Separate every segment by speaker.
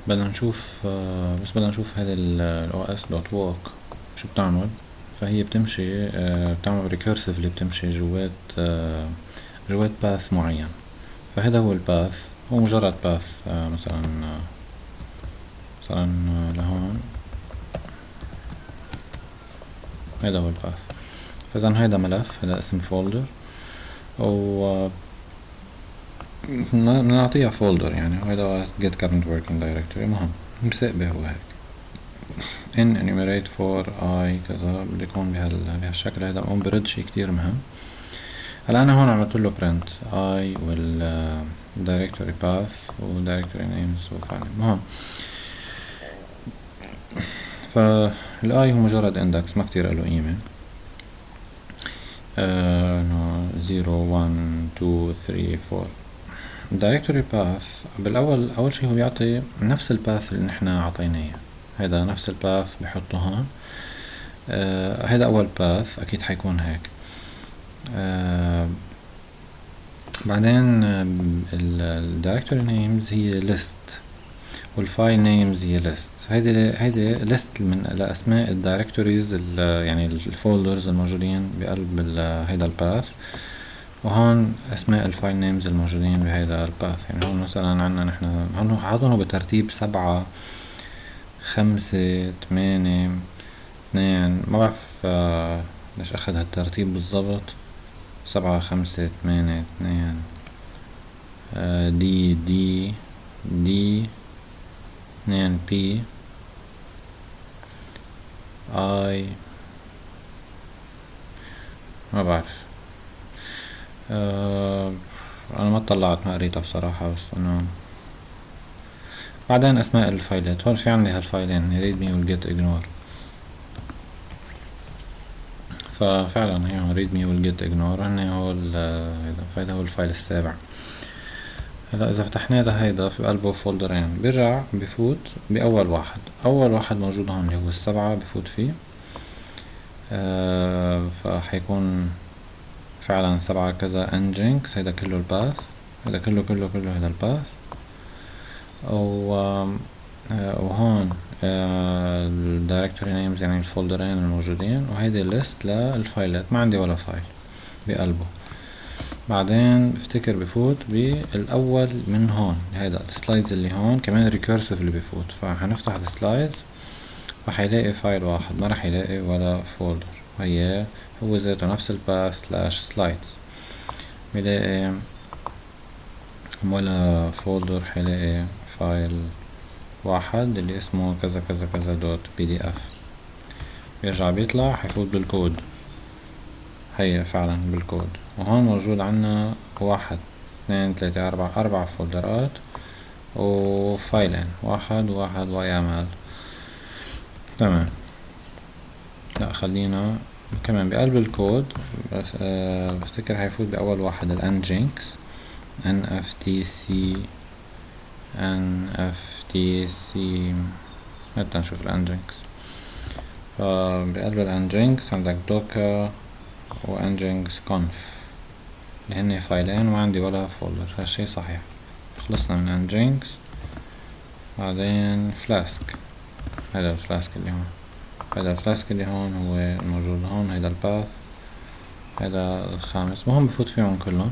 Speaker 1: بدنا نشوف بس بدنا نشوف هذا ال os.walk شو بتعمل. فهي بتمشي بتعمل recursive بتمشي جوات باث معين. فهذا هو الباث، هو مجرد باث مثلا لهون. هذا هو الباث. فإذا هذا ملف، هذا اسم فولدر، و نعطيها فولدر يعني. وهذا get current working directory. مهم مسقبه هو هيك in enumerate for I كذا بده يكون بهالشكل. هذا بقوم برد شي كتير مهم. هلا أنا هون عملت له print I وال directory path و directory names وفعلا مهم. فالآي هو مجرد index ما كتير له قيمة. 0 1 2 3 4. directory path أول شي هو بيعطي نفس الباث اللي نحنا عطيناه. هذا نفس الباث بحطه هون. هذا أول باث أكيد حيكون هيك. بعدين ال directory names هي list والفايل names هي list. هيدي list من الأسماء الدايركتوريز يعني الفولدرز الموجودين بقلب هيدا الباث. وهون اسماء الفايل نيمز الموجودين بهيدا الباث. يعني هون مثلا عنا نحن هون حاطينه بترتيب 7 5 8 2. ما بعرف ليش اخذ هالترتيب بالضبط. 7 5 8 2 دي 2 بي اي ما بعرف. انا ما طلعت ما قريتها بصراحة. بس انه بعدين اسماء الفايلات. هون في عندي هالفايلين readme وال get ignore. ففعلا هي هون readme وال get ignore هن هو هيدا هو الفايل السابع. هلا اذا فتحنا له هيدا في قلبه فولدرين بيرجع بفوت باول واحد. اول واحد موجود هون اللي هو السبعة بفوت فيه. فحيكون فعلا 7 كذا nginx. هيدا كله الباث. هيدا كله هيدا الباث. وهون الدايركتوري نيمز يعني الفولدرين الموجودين. وهيدي الليست للفايلات. ما عندي ولا فايل بقلبه. بعدين بفتكر بفوت بالاول من هون. هيدا السلايدز اللي هون كمان ريكيرسيف اللي بفوت. فحنفتح السلايدز وحيلاقي فايل واحد. ما رح يلاقي ولا فولدر. هو ذاته نفس الباث /slides. بيلاقي ولا فولدر. حيلاقي فايل واحد اللي اسمه كذا كذا كذا دوت PDF. بيرجع بيطلع حيفوت بالكود. هي فعلا بالكود. وهون موجود عنا 1 2 3 4 فولدرات وفايلين 1 ويعمل. تمام. لا خلينا كمان بقلب الكود. بفتكر حيفوت بأول واحد الانجينكس NFTC حتى نشوف الانجينكس. فبقلب الانجينكس عندك دوكر وانجينكس كونف اللي هن فايلين وما عندي ولا فولدر. هالشي صحيح. خلصنا من انجينكس. بعدين فلاسك. هذا الفلاسك اللي هون هو الموجود هون. هيدا الباث. هيدا الخامس. مهم بفوت فيهم كلهم.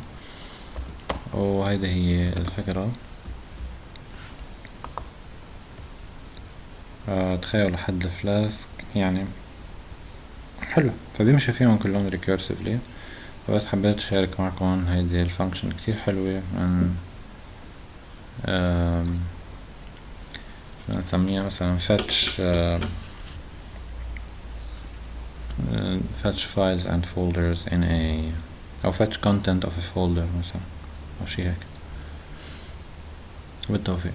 Speaker 1: وهيدا هي الفكرة. تخيلوا لحد الفلاسك يعني حلو. فبيمشي فيهم كلهم recursively. فبس حبيت اشارك معكم هيدي الفانكشن كتير حلوة. من نسميها مثلا fetch files and folders in a او fetch content of a folder مثلا او شي هيك. بالتوفيق.